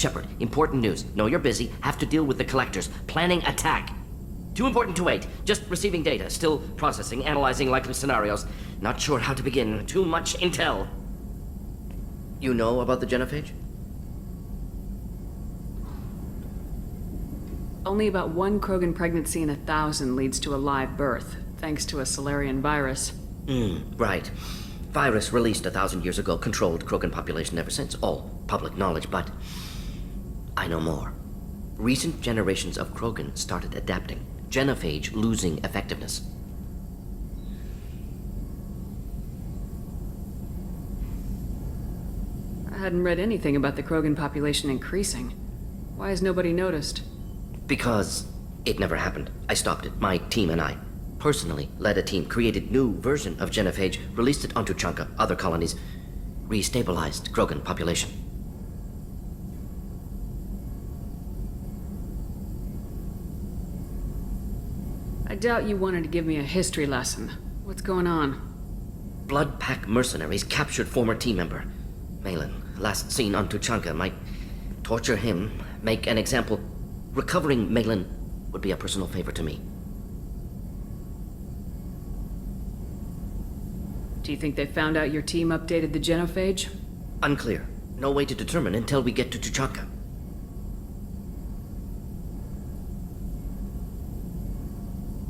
Shepard, important news. Know you're busy. Have to deal with the collectors. Planning attack. Too important to wait. Just receiving data. Still processing, analyzing likely scenarios. Not sure how to begin. Too much intel. You know about the genophage? Only about one Krogan pregnancy in 1,000 leads to a live birth, thanks to a Solarian virus. Right. Virus released 1,000 years ago, controlled Krogan population ever since. All public knowledge, but I know more. Recent generations of Krogan started adapting. Genophage losing effectiveness. I hadn't read anything about the Krogan population increasing. Why has nobody noticed? Because it never happened. I stopped it. My team and I personally led a team, created new version of genophage, released it onto Chanka, other colonies, restabilized Krogan population. I doubt you wanted to give me a history lesson. What's going on? Blood Pack mercenaries captured former team member. Malin, last seen on Tuchanka, might torture him, make an example. Recovering Malin would be a personal favor to me. Do you think they found out your team updated the genophage? Unclear. No way to determine until we get to Tuchanka.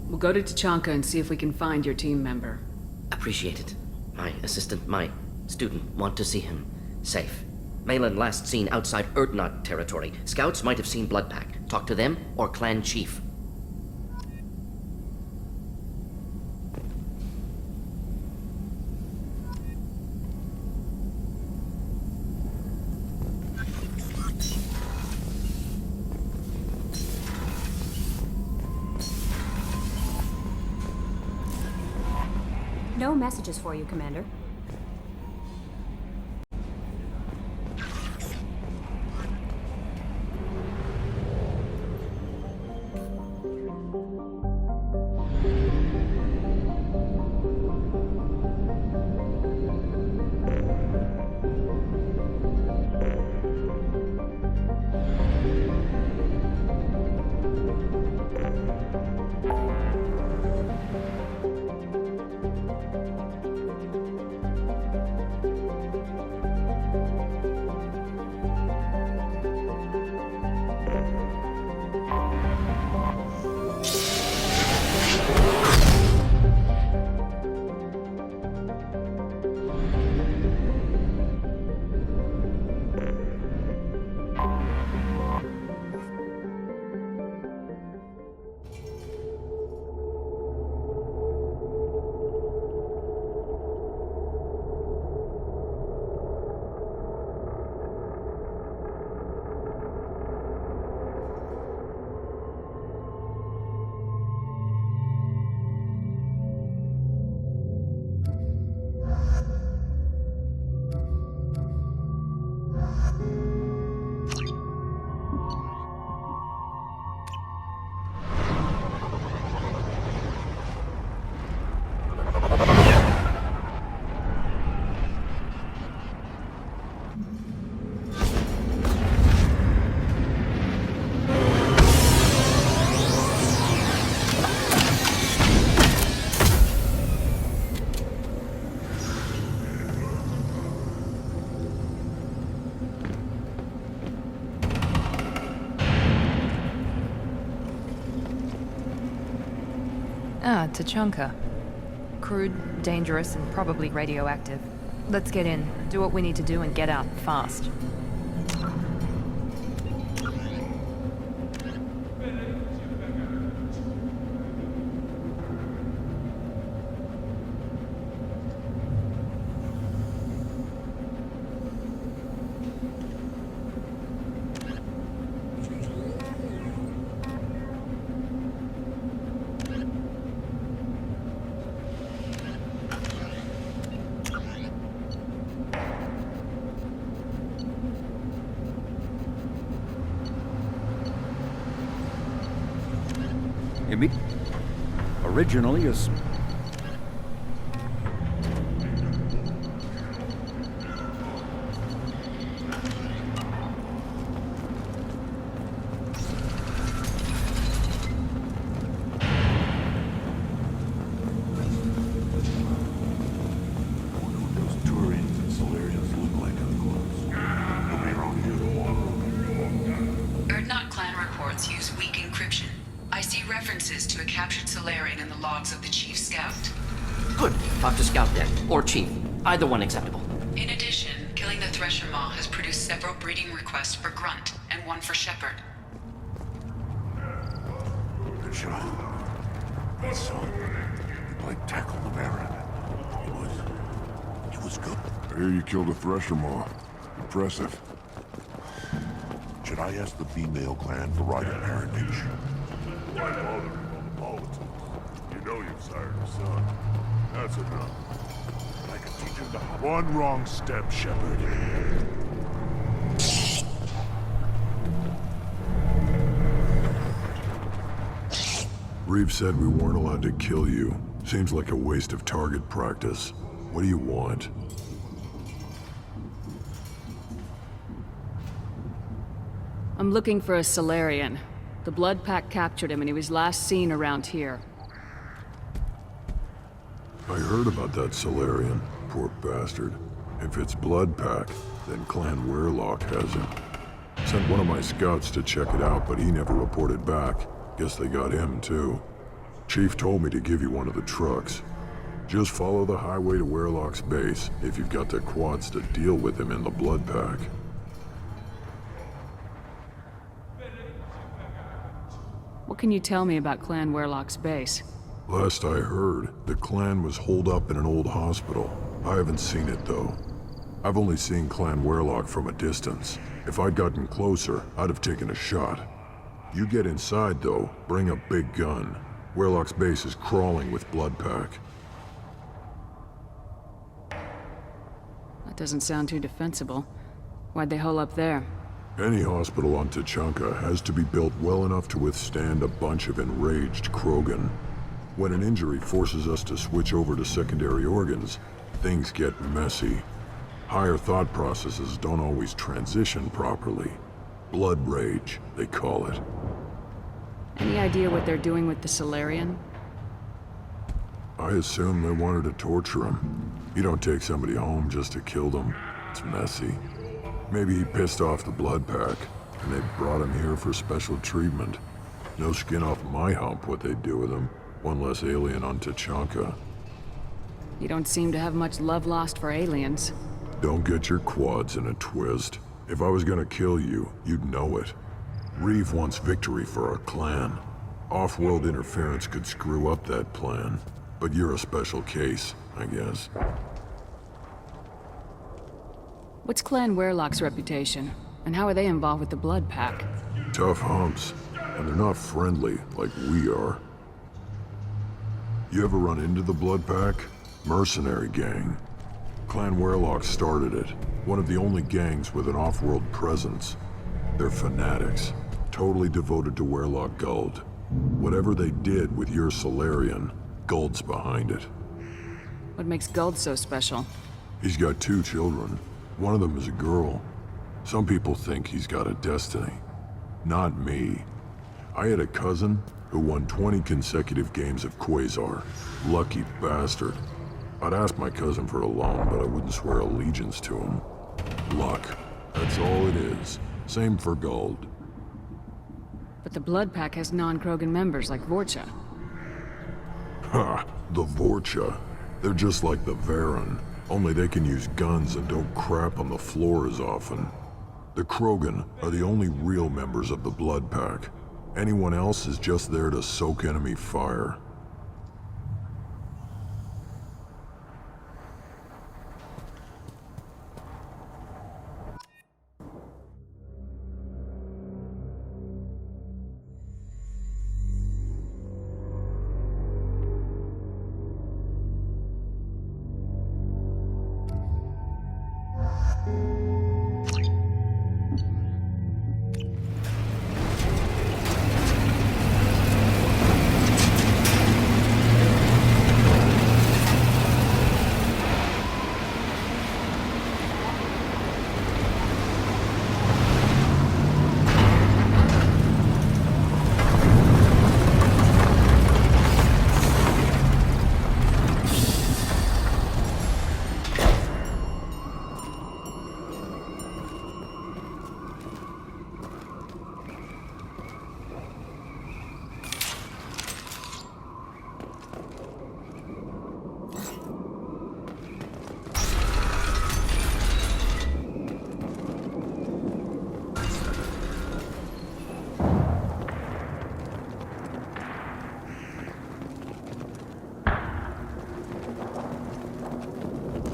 We'll go to Tuchanka and see if we can find your team member. Appreciate it. My assistant, my student, want to see him safe. Malin last seen outside Erdnot territory. Scouts might have seen Bloodpack. Talk to them or clan chief. No messages for you, Commander. Ah, Tuchanka. Crude, dangerous, and probably radioactive. Let's get in, do what we need to do, and get out fast. Originally as coordinates use weak encryption. I see references to a captured Solarian in the logs of the Chief Scout. Good. Talk to Scout then. Or Chief. Either one acceptable. In addition, killing the Thresher Maw has produced several breeding requests for Grunt, and one for Shepard. Good shot. Good son. You played tackle the Baron. He was good. I hear you killed a Thresher Maw. Impressive. Should I ask the female clan for right of parentage? Why bother with all the politics? You know you've sired a son. That's enough. I can teach him to hop. One wrong step, Shepard. Reeve said we weren't allowed to kill you. Seems like a waste of target practice. What do you want? I'm looking for a Solarian. The Blood Pack captured him and he was last seen around here. I heard about that Solarian. Poor bastard. If it's Blood Pack, then Clan Weirlock has him. Sent one of my scouts to check it out, but he never reported back. Guess they got him, too. Chief told me to give you one of the trucks. Just follow the highway to Weirlock's base if you've got the quads to deal with him in the Blood Pack. What can you tell me about Clan Weirlock's base? Last I heard, the clan was holed up in an old hospital. I haven't seen it, though. I've only seen Clan Weirlock from a distance. If I'd gotten closer, I'd have taken a shot. You get inside, though, bring a big gun. Weirlock's base is crawling with Blood Pack. That doesn't sound too defensible. Why'd they hole up there? Any hospital on Tachanka has to be built well enough to withstand a bunch of enraged Krogan. When an injury forces us to switch over to secondary organs, things get messy. Higher thought processes don't always transition properly. Blood rage, they call it. Any idea what they're doing with the Solarian? I assume they wanted to torture him. You don't take somebody home just to kill them. It's messy. Maybe he pissed off the Blood Pack, and they brought him here for special treatment. No skin off my hump what they'd do with him. One less alien on Tachanka. You don't seem to have much love lost for aliens. Don't get your quads in a twist. If I was gonna kill you, you'd know it. Reeve wants victory for our clan. Off-world interference could screw up that plan. But you're a special case, I guess. What's Clan Weirlock's reputation? And how are they involved with the Blood Pack? Tough humps, and they're not friendly like we are. You ever run into the Blood Pack? Mercenary gang. Clan Weirlock started it. One of the only gangs with an off-world presence. They're fanatics, totally devoted to Weirlock Guld. Whatever they did with your Solarian, Guld's behind it. What makes Guld so special? He's got 2 children. One of them is a girl. Some people think he's got a destiny. Not me. I had a cousin who won 20 consecutive games of Quasar. Lucky bastard. I'd ask my cousin for a loan, but I wouldn't swear allegiance to him. Luck. That's all it is. Same for Guld. But the Blood Pack has non-Krogan members like Vorcha. Ha! The Vorcha. They're just like the Varen. Only they can use guns and don't crap on the floor as often. The Krogan are the only real members of the Blood Pack. Anyone else is just there to soak enemy fire.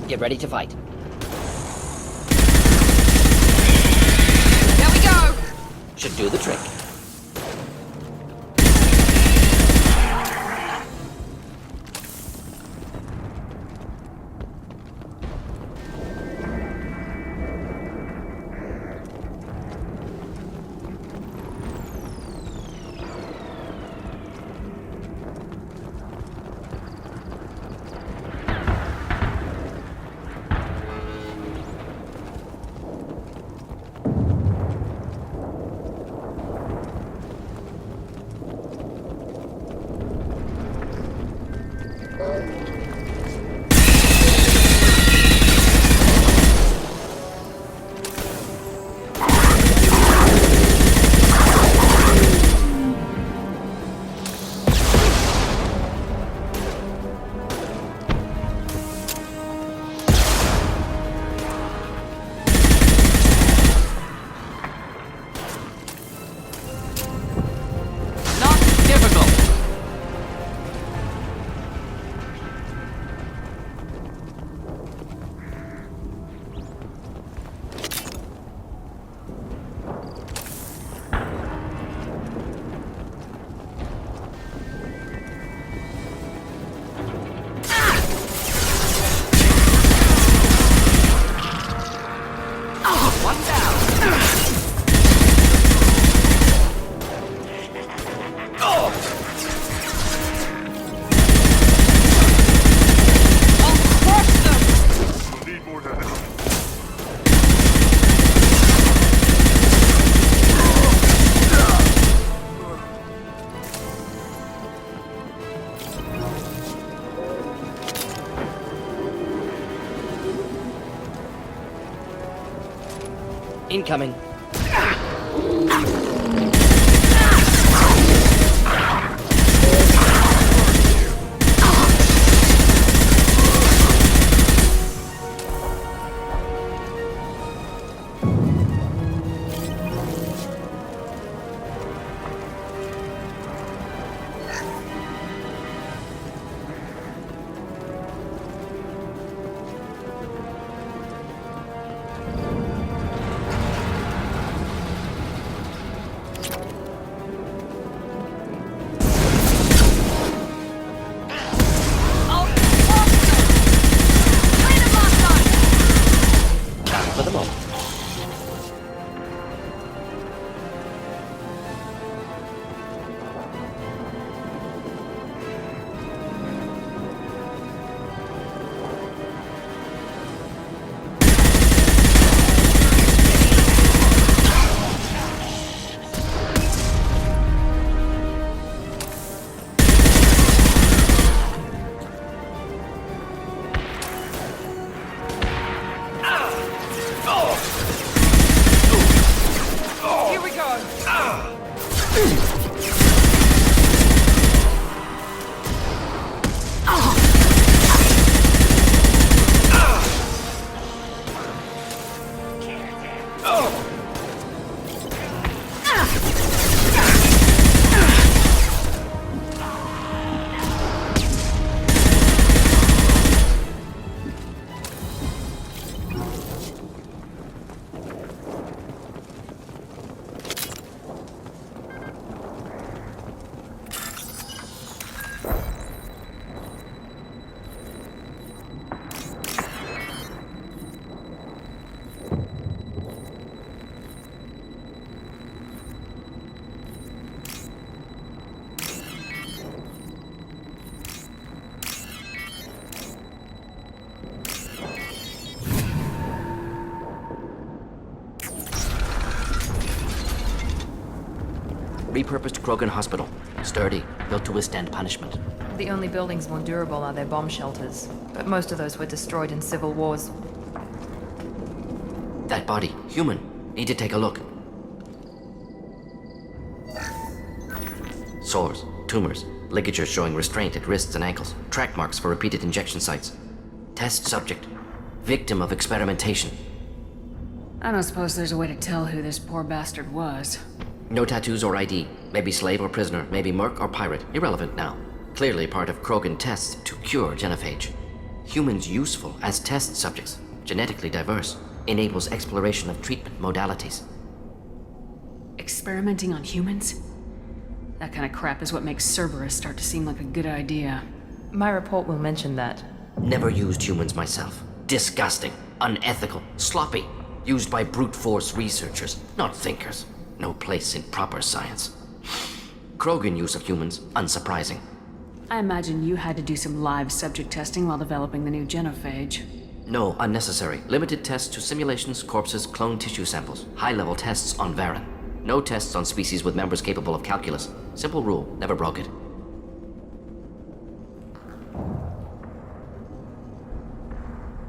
Get ready to fight. There we go! Should do the trick. Incoming. For the moment. Here we go! Repurposed Krogan Hospital. Sturdy, built to withstand punishment. The only buildings more durable are their bomb shelters, but most of those were destroyed in civil wars. That body, human. Need to take a look. Sores, tumors, ligatures showing restraint at wrists and ankles, track marks for repeated injection sites. Test subject. Victim of experimentation. I don't suppose there's a way to tell who this poor bastard was. No tattoos or ID. Maybe slave or prisoner, maybe merc or pirate. Irrelevant now. Clearly part of Krogan tests to cure genophage. Humans useful as test subjects, genetically diverse, enables exploration of treatment modalities. Experimenting on humans? That kind of crap is what makes Cerberus start to seem like a good idea. My report will mention that. Never used humans myself. Disgusting, unethical, sloppy. Used by brute force researchers, not thinkers. No place in proper science. Krogan use of humans, unsurprising. I imagine you had to do some live subject testing while developing the new genophage. No, unnecessary. Limited tests to simulations, corpses, cloned tissue samples. High-level tests on Varen. No tests on species with members capable of calculus. Simple rule, never broke it.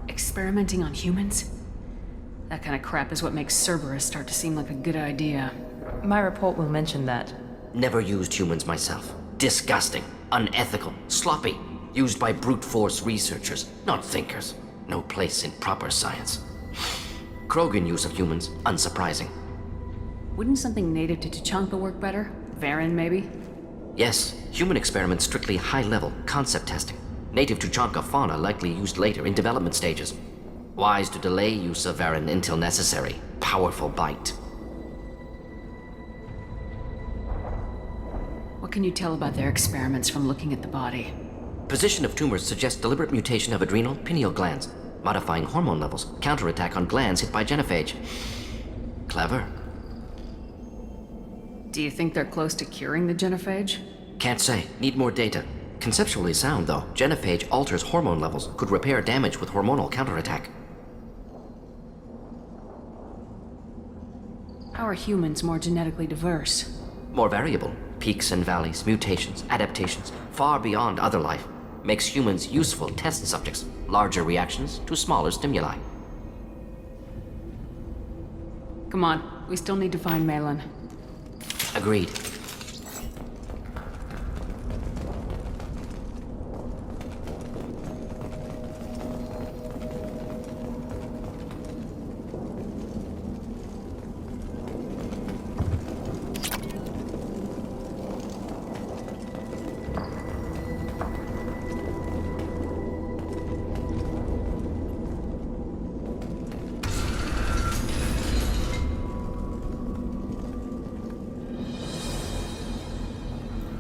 Experimenting on humans? That kind of crap is what makes Cerberus start to seem like a good idea. My report will mention that. Never used humans myself. Disgusting, unethical, sloppy. Used by brute force researchers, not thinkers. No place in proper science. Krogan use of humans, unsurprising. Wouldn't something native to Tuchanka work better? Varen, maybe? Yes, human experiments strictly high-level, concept testing. Native Tuchanka fauna likely used later in development stages. Wise to delay use of Varen until necessary. Powerful bite. What can you tell about their experiments from looking at the body? Position of tumors suggests deliberate mutation of adrenal, pineal glands, modifying hormone levels, counterattack on glands hit by genophage. Clever. Do you think they're close to curing the genophage? Can't say. Need more data. Conceptually sound, though. Genophage alters hormone levels, could repair damage with hormonal counterattack. How are humans more genetically diverse? More variable. Peaks and valleys, mutations, adaptations, far beyond other life. Makes humans useful test subjects. Larger reactions to smaller stimuli. Come on, we still need to find Malin. Agreed.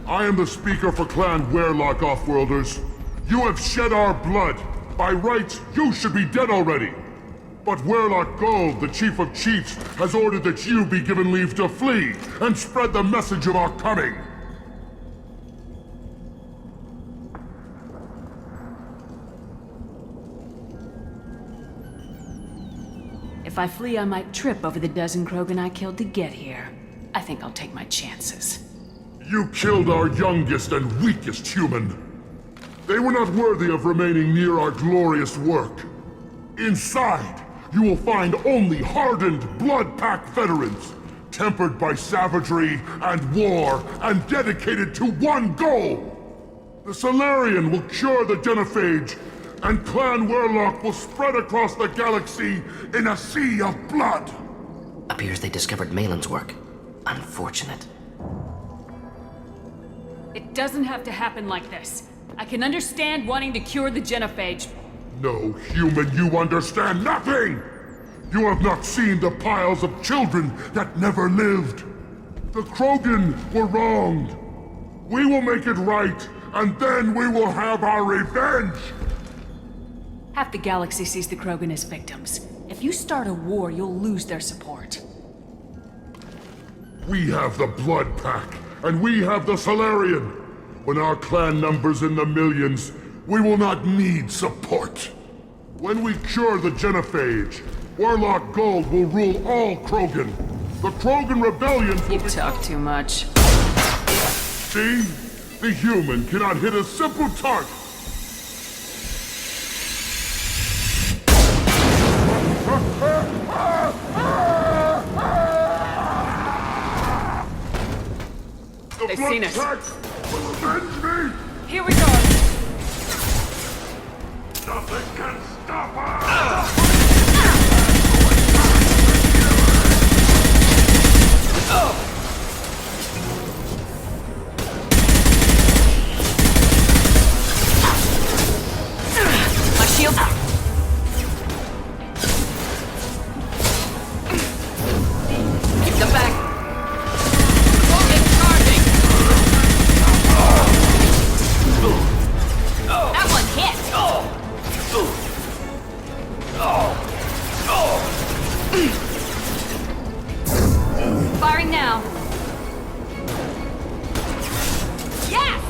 I am the speaker for Clan Werlock, Offworlders. You have shed our blood. By rights, you should be dead already. But Werlock Gold, the Chief of Chiefs, has ordered that you be given leave to flee and spread the message of our coming. If I flee, I might trip over the dozen Krogan I killed to get here. I think I'll take my chances. You killed our youngest and weakest human. They were not worthy of remaining near our glorious work. Inside, you will find only hardened blood-pack veterans, tempered by savagery and war, and dedicated to one goal. The Solarian will cure the genophage, and Clan Werlock will spread across the galaxy in a sea of blood. Appears they discovered Malin's work. Unfortunate. It doesn't have to happen like this. I can understand wanting to cure the genophage. No, human, you understand nothing! You have not seen the piles of children that never lived. The Krogan were wronged. We will make it right, and then we will have our revenge! Half the galaxy sees the Krogan as victims. If you start a war, you'll lose their support. We have the Blood Pack, and we have the Solarian. When our clan numbers in the millions, we will not need support. When we cure the genophage, Warlock Gold will rule all Krogan. The Krogan rebellion will You talk too much. See? The human cannot hit a simple target. They've seen us. Avenge me! Here we go! Nothing can stop us! My Firing now. Yes!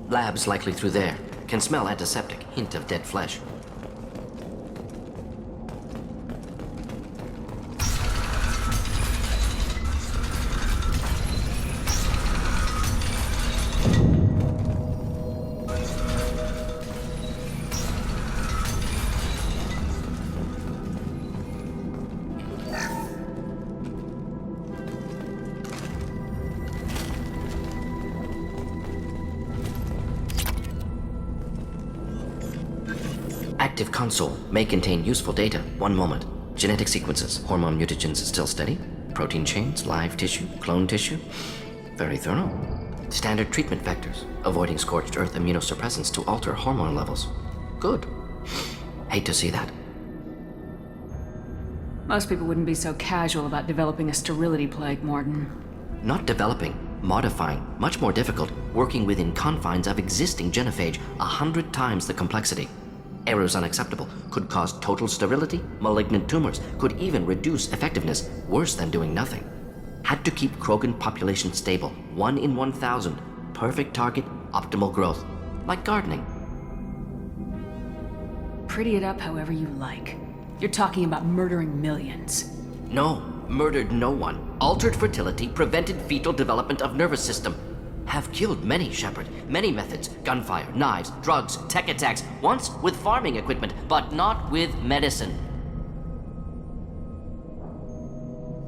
Labs likely through there. Can smell antiseptic. Hint of dead flesh. Active console may contain useful data. One moment. Genetic sequences. Hormone mutagens still steady. Protein chains, live tissue, clone tissue. Very thorough. Standard treatment vectors. Avoiding scorched earth immunosuppressants to alter hormone levels. Good. Hate to see that. Most people wouldn't be so casual about developing a sterility plague, Mordin. Not developing, modifying, much more difficult, working within confines of existing genophage, 100 times the complexity. Errors unacceptable, could cause total sterility, malignant tumors, could even reduce effectiveness, worse than doing nothing. Had to keep Krogan population stable, 1 in 1,000, perfect target, optimal growth, like gardening. Pretty it up however you like. You're talking about murdering millions. No, murdered no one. Altered fertility, prevented fetal development of nervous system. Have killed many, Shepard. Many methods. Gunfire, knives, drugs, tech attacks. Once with farming equipment, but not with medicine.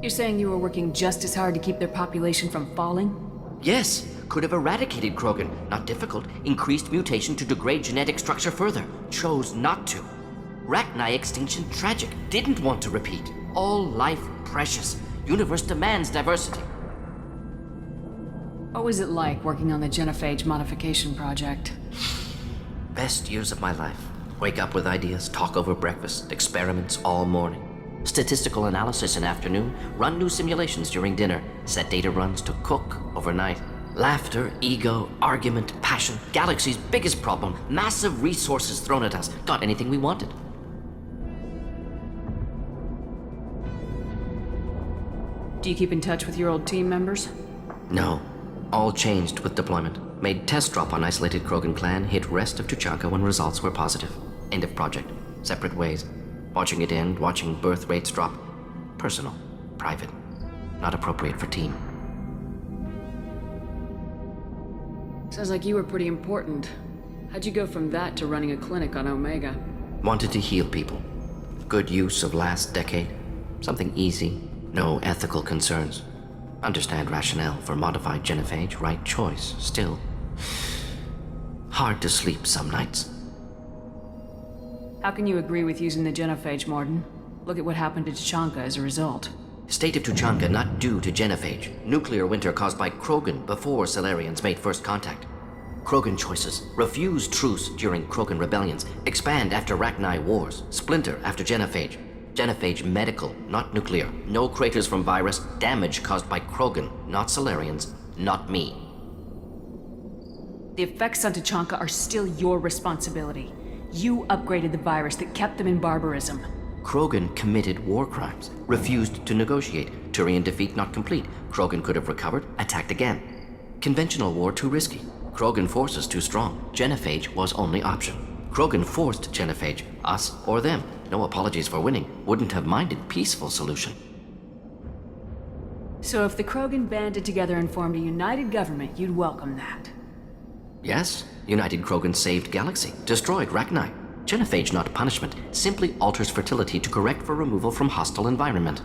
You're saying you were working just as hard to keep their population from falling? Yes, could have eradicated Krogan. Not difficult. Increased mutation to degrade genetic structure further. Chose not to. Rachni extinction tragic. Didn't want to repeat. All life precious. Universe demands diversity. What was it like working on the genophage modification project? Best years of my life. Wake up with ideas, talk over breakfast, experiments all morning. Statistical analysis in afternoon, run new simulations during dinner, set data runs to cook overnight. Laughter, ego, argument, passion, galaxy's biggest problem, massive resources thrown at us. Got anything we wanted. Do you keep in touch with your old team members? No. All changed with deployment. Made test drop on isolated Krogan clan, hit rest of Tuchanka when results were positive. End of project. Separate ways. Watching it end, watching birth rates drop. Personal. Private. Not appropriate for team. Sounds like you were pretty important. How'd you go from that to running a clinic on Omega? Wanted to heal people. Good use of last decade. Something easy. No ethical concerns. Understand rationale for modified genophage, right choice, still. Hard to sleep some nights. How can you agree with using the genophage, Mordin? Look at what happened to Tuchanka as a result. State of Tuchanka not due to genophage. Nuclear winter caused by Krogan before Salarians made first contact. Krogan choices. Refuse truce during Krogan rebellions. Expand after Rachni wars. Splinter after genophage. Genophage medical, not nuclear. No craters from virus. Damage caused by Krogan, not Salarians, not me. The effects on Tuchanka are still your responsibility. You upgraded the virus that kept them in barbarism. Krogan committed war crimes. Refused to negotiate. Turian defeat not complete. Krogan could have recovered, attacked again. Conventional war too risky. Krogan forces too strong. Genophage was only option. Krogan forced genophage, us or them. No apologies for winning. Wouldn't have minded peaceful solution. So if the Krogan banded together and formed a united government, you'd welcome that? Yes, United Krogan saved Galaxy, destroyed Rachni. Genophage not punishment, simply alters fertility to correct for removal from hostile environment.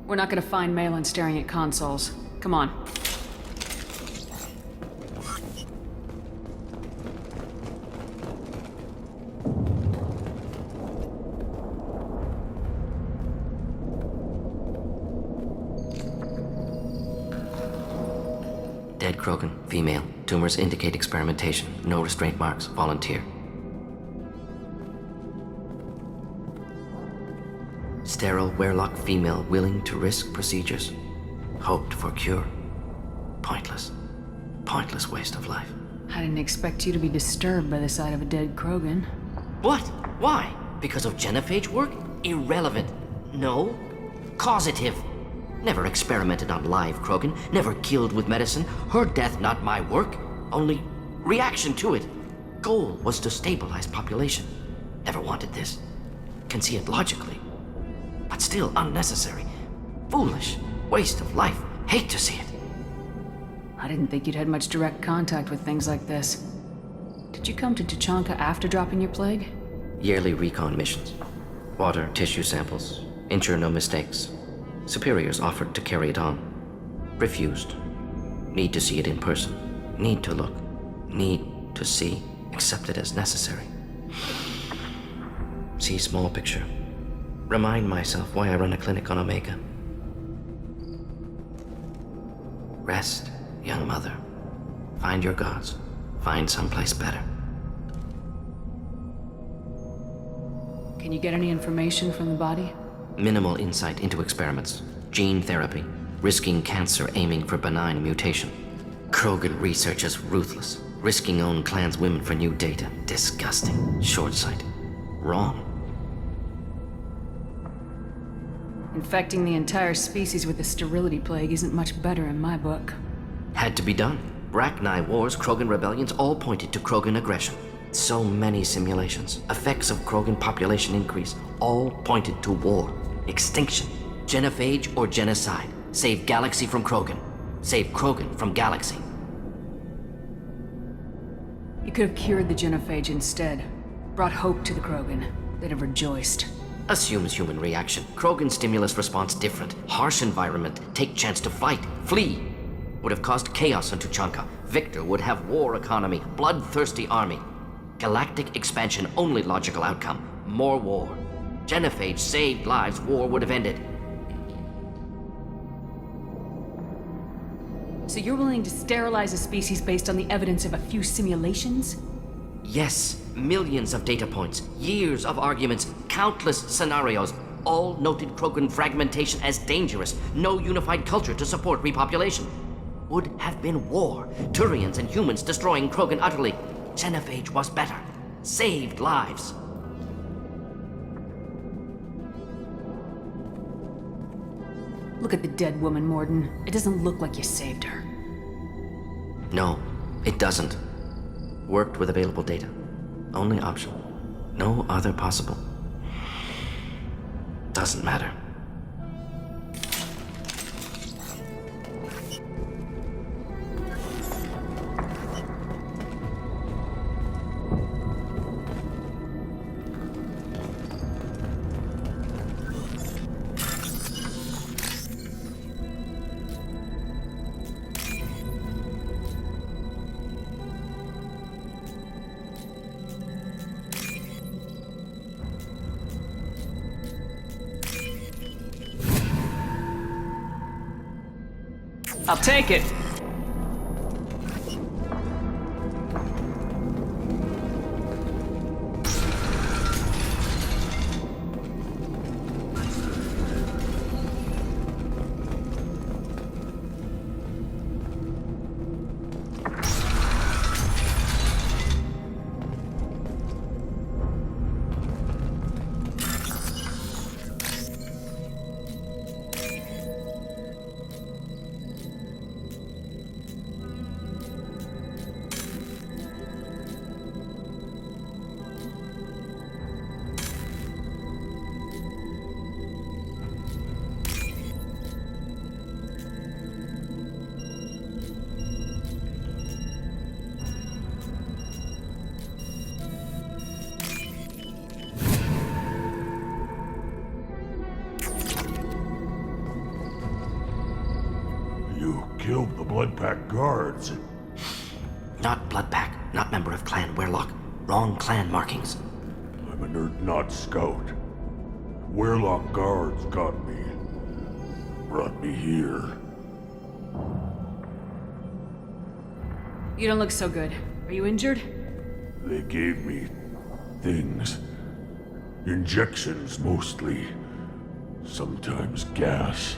We're not gonna find Malin staring at consoles. Come on. Dead Krogan, female. Tumors indicate experimentation. No restraint marks. Volunteer. Sterile Werelock female willing to risk procedures. Hoped for cure. Pointless. Pointless waste of life. I didn't expect you to be disturbed by the sight of a dead Krogan. What? Why? Because of genophage work? Irrelevant. No. Causative. Never experimented on live Krogan. Never killed with medicine. Her death not my work. Only reaction to it. Goal was to stabilize population. Never wanted this. Can see it logically. But still unnecessary. Foolish. Waste of life. Hate to see it. I didn't think you'd had much direct contact with things like this. Did you come to Tuchanka after dropping your plague? Yearly recon missions. Water, tissue samples. Ensure no mistakes. Superiors offered to carry it on. Refused. Need to see it in person. Need to look. Need to see. Accept it as necessary. See small picture. Remind myself why I run a clinic on Omega. Rest, young mother. Find your gods. Find someplace better. Can you get any information from the body? Minimal insight into experiments. Gene therapy. Risking cancer aiming for benign mutation. Krogan research is ruthless. Risking own clan's women for new data. Disgusting. Short sight. Wrong. Infecting the entire species with the sterility plague isn't much better in my book. Had to be done. Rachni wars, Krogan rebellions all pointed to Krogan aggression. So many simulations. Effects of Krogan population increase all pointed to war. Extinction. Genophage or genocide. Save galaxy from Krogan. Save Krogan from galaxy. You could have cured the genophage instead. Brought hope to the Krogan. They'd have rejoiced. Assumes human reaction. Krogan stimulus response different. Harsh environment. Take chance to fight. Flee. Would have caused chaos on Tuchanka. Victor would have war economy. Bloodthirsty army. Galactic expansion only logical outcome. More war. Genophage saved lives. War would have ended. So you're willing to sterilize a species based on the evidence of a few simulations? Yes, millions of data points, years of arguments, countless scenarios, all noted Krogan fragmentation as dangerous, no unified culture to support repopulation. Would have been war, Turians and humans destroying Krogan utterly. Genophage was better, saved lives. Look at the dead woman, Mordin. It doesn't look like you saved her. No, it doesn't. Worked with available data. Only option. No other possible. Doesn't matter. I'll take it. Killed the Blood Pack guards. Not Bloodpack, not member of Clan Werelock. Wrong clan markings. I'm a nerd, not scout. Werelock guards got me. Brought me here. You don't look so good. Are you injured? They gave me things. Injections mostly. Sometimes gas.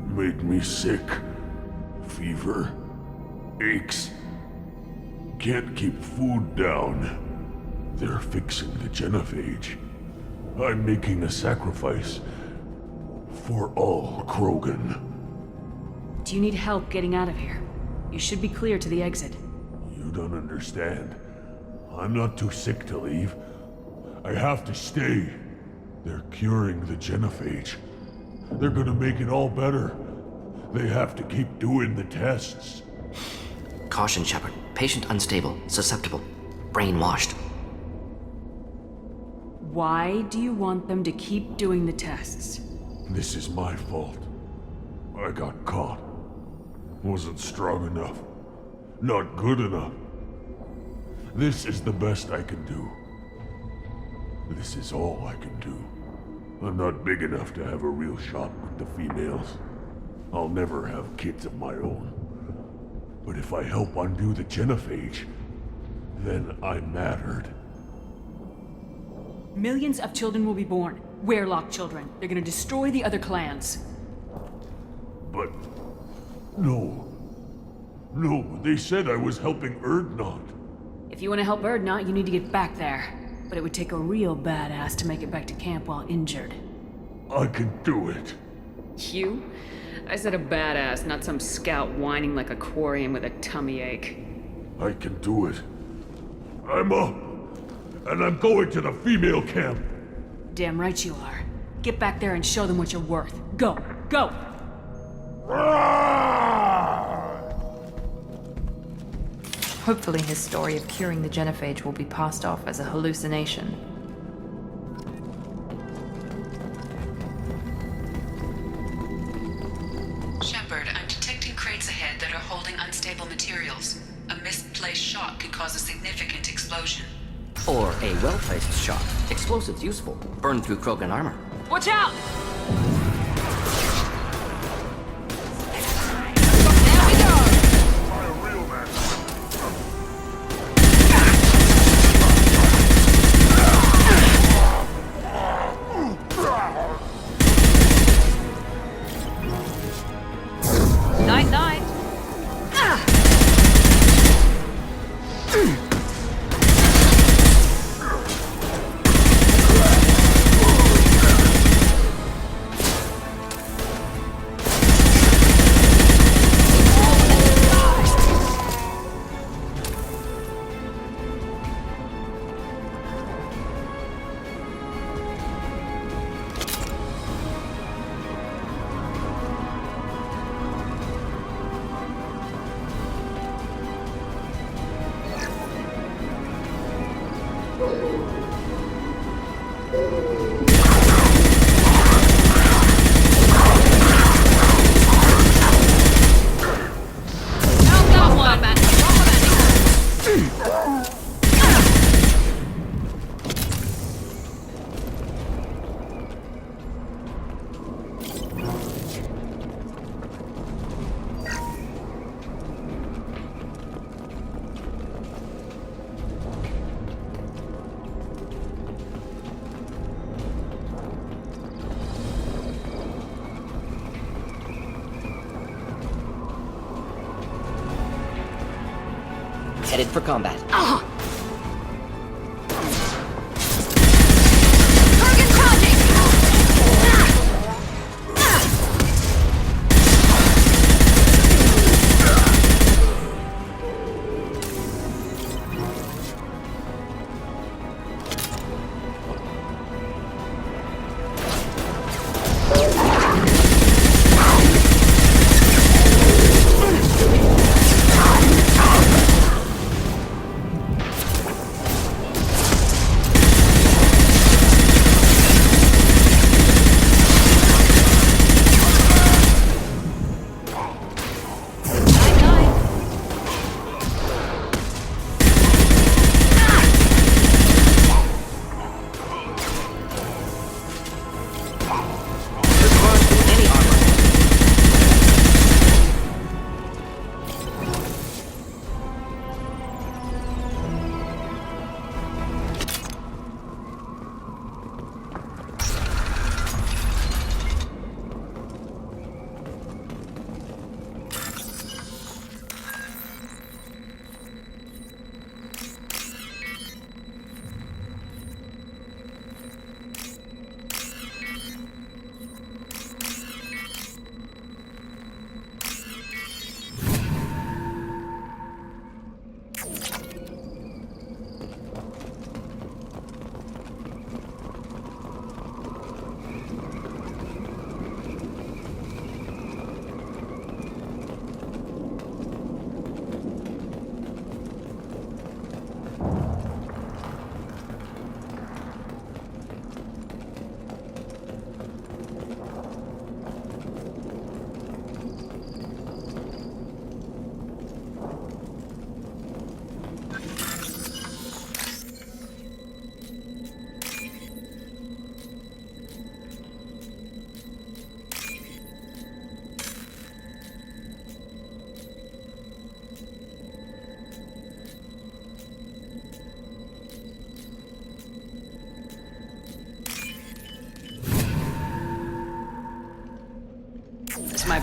Made me sick. Fever. Aches. Can't keep food down. They're fixing the genophage. I'm making a sacrifice. For all Krogan. Do you need help getting out of here? You should be clear to the exit. You don't understand. I'm not too sick to leave. I have to stay. They're curing the genophage. They're gonna make it all better. They have to keep doing the tests. Caution, Shepard. Patient unstable, susceptible, brainwashed. Why do you want them to keep doing the tests? This is my fault. I got caught. Wasn't strong enough. Not good enough. This is the best I can do. This is all I can do. I'm not big enough to have a real shot with the females. I'll never have kids of my own. But if I help undo the genophage, then I mattered. Millions of children will be born. Werelock children. They're gonna destroy the other clans. But... No. No, they said I was helping Erdnot. If you want to help Erdnot, you need to get back there. But it would take a real badass to make it back to camp while injured. I can do it. You? I said a badass, not some scout whining like a quarian with a tummy ache. I can do it. I'm up. And I'm going to the female camp. Damn right you are. Get back there and show them what you're worth. Go! Go! Hopefully his story of curing the genophage will be passed off as a hallucination. Shepard, I'm detecting crates ahead that are holding unstable materials. A misplaced shot could cause a significant explosion. Or a well-placed shot. Explosives useful. Burn through Krogan armor. Watch out! Night-night! Headed for combat.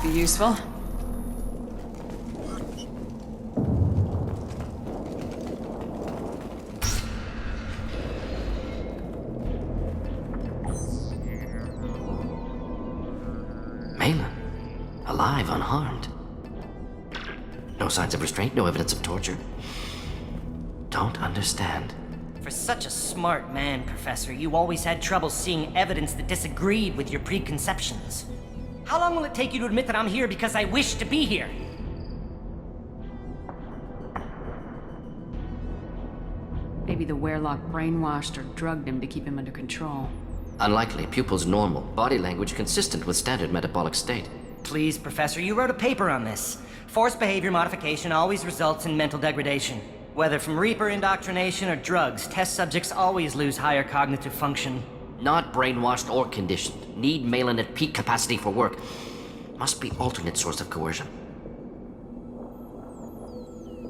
might be useful. Malin, alive, unharmed. No signs of restraint, no evidence of torture. Don't understand. For such a smart man, Professor, you always had trouble seeing evidence that disagreed with your preconceptions. How long will it take you to admit that I'm here because I wish to be here? Maybe the Werelock brainwashed or drugged him to keep him under control. Unlikely. Pupil's normal. Body language consistent with standard metabolic state. Please, Professor, you wrote a paper on this. Forced behavior modification always results in mental degradation. Whether from Reaper indoctrination or drugs, test subjects always lose higher cognitive function. Not brainwashed or conditioned. Need Malin at peak capacity for work. Must be alternate source of coercion.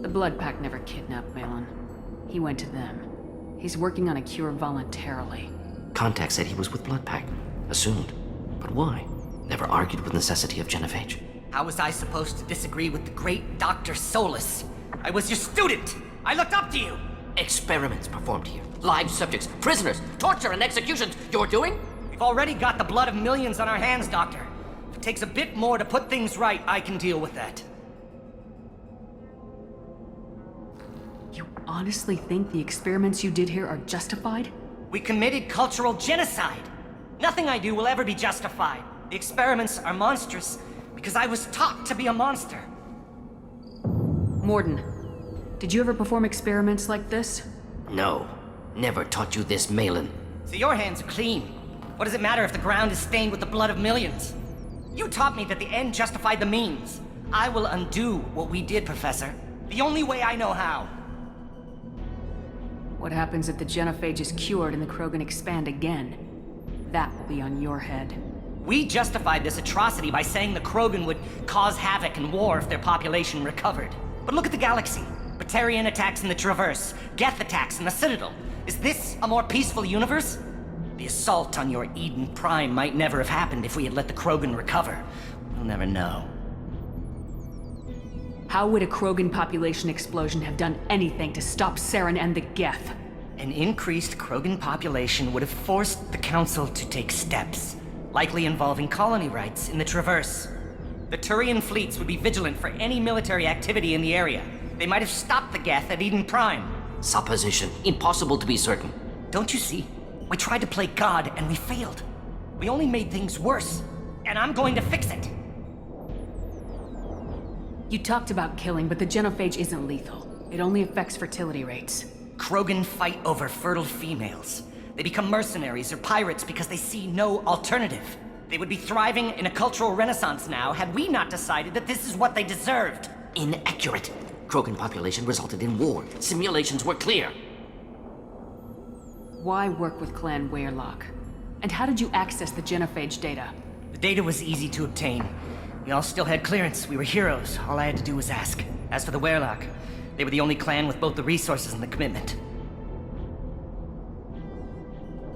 The Blood Pack never kidnapped Malin. He went to them. He's working on a cure voluntarily. Contact said he was with Blood Pack. Assumed. But why? Never argued with necessity of genophage. How was I supposed to disagree with the great Dr. Solus? I was your student! I looked up to you! Experiments performed here. Live subjects, prisoners, torture and executions. You're doing? We've already got the blood of millions on our hands, Doctor. If it takes a bit more to put things right, I can deal with that. You honestly think the experiments you did here are justified? We committed cultural genocide. Nothing I do will ever be justified. The experiments are monstrous because I was taught to be a monster. Mordin, did you ever perform experiments like this? No. Never taught you this, Malin. So your hands are clean. What does it matter if the ground is stained with the blood of millions? You taught me that the end justified the means. I will undo what we did, Professor. The only way I know how. What happens if the genophage is cured and the Krogan expand again? That will be on your head. We justified this atrocity by saying the Krogan would cause havoc and war if their population recovered. But look at the galaxy. Batarian attacks in the Traverse, Geth attacks in the Citadel. Is this a more peaceful universe? The assault on your Eden Prime might never have happened if we had let the Krogan recover. We'll never know. How would a Krogan population explosion have done anything to stop Saren and the Geth? An increased Krogan population would have forced the Council to take steps, likely involving colony rights in the Traverse. The Turian fleets would be vigilant for any military activity in the area. They might have stopped the Geth at Eden Prime. Supposition. Impossible to be certain. Don't you see? We tried to play God and we failed. We only made things worse. And I'm going to fix it. You talked about killing, but the genophage isn't lethal. It only affects fertility rates. Krogan fight over fertile females. They become mercenaries or pirates because they see no alternative. They would be thriving in a cultural renaissance now had we not decided that this is what they deserved. Inaccurate. Krogan population resulted in war. Simulations were clear. Why work with Clan Werelock? And how did you access the genophage data? The data was easy to obtain. We all still had clearance. We were heroes. All I had to do was ask. As for the Werelock, they were the only clan with both the resources and the commitment.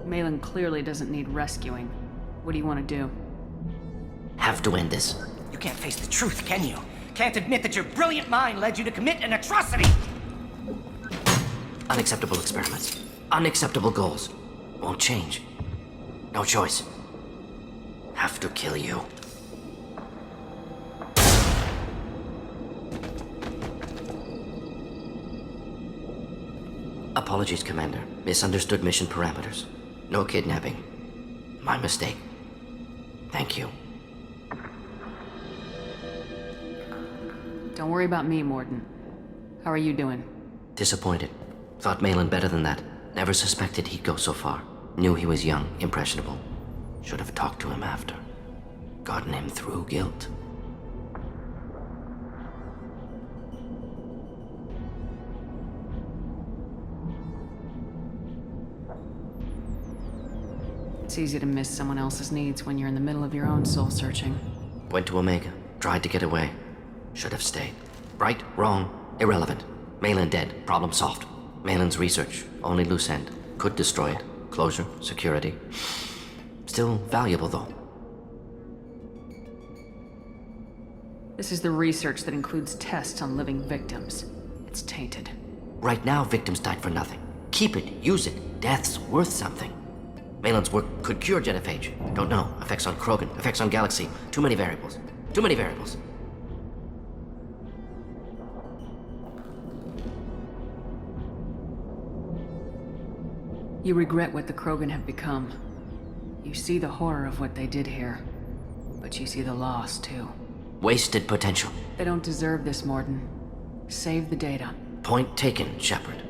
Malin clearly doesn't need rescuing. What do you want to do? Have to end this. You can't face the truth, can you? Can't admit that your brilliant mind led you to commit an atrocity! Unacceptable experiments. Unacceptable goals. Won't change. No choice. Have to kill you. Apologies, Commander. Misunderstood mission parameters. No kidnapping. My mistake. Thank you. Don't worry about me, Mordin. How are you doing? Disappointed. Thought Malin better than that. Never suspected he'd go so far. Knew he was young, impressionable. Should have talked to him after. Gotten him through guilt. It's easy to miss someone else's needs when you're in the middle of your own soul searching. Went to Omega. Tried to get away. Should have stayed. Right, wrong, irrelevant. Malin dead. Problem solved. Malin's research. Only loose end. Could destroy it. Closure. Security. Still valuable, though. This is the research that includes tests on living victims. It's tainted. Right now, victims died for nothing. Keep it, use it. Death's worth something. Malin's work could cure genophage. Don't know. Effects on Krogan, effects on Galaxy. Too many variables. Too many variables. You regret what the Krogan have become. You see the horror of what they did here. But you see the loss, too. Wasted potential. They don't deserve this, Mordin. Save the data. Point taken, Shepard.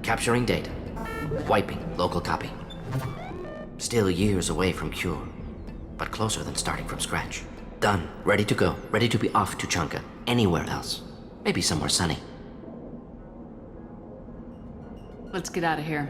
Capturing data. Wiping local copy. Still years away from cure. But closer than starting from scratch. Done. Ready to go. Ready to be off to Tuchanka. Anywhere else. Maybe somewhere sunny. Let's get out of here.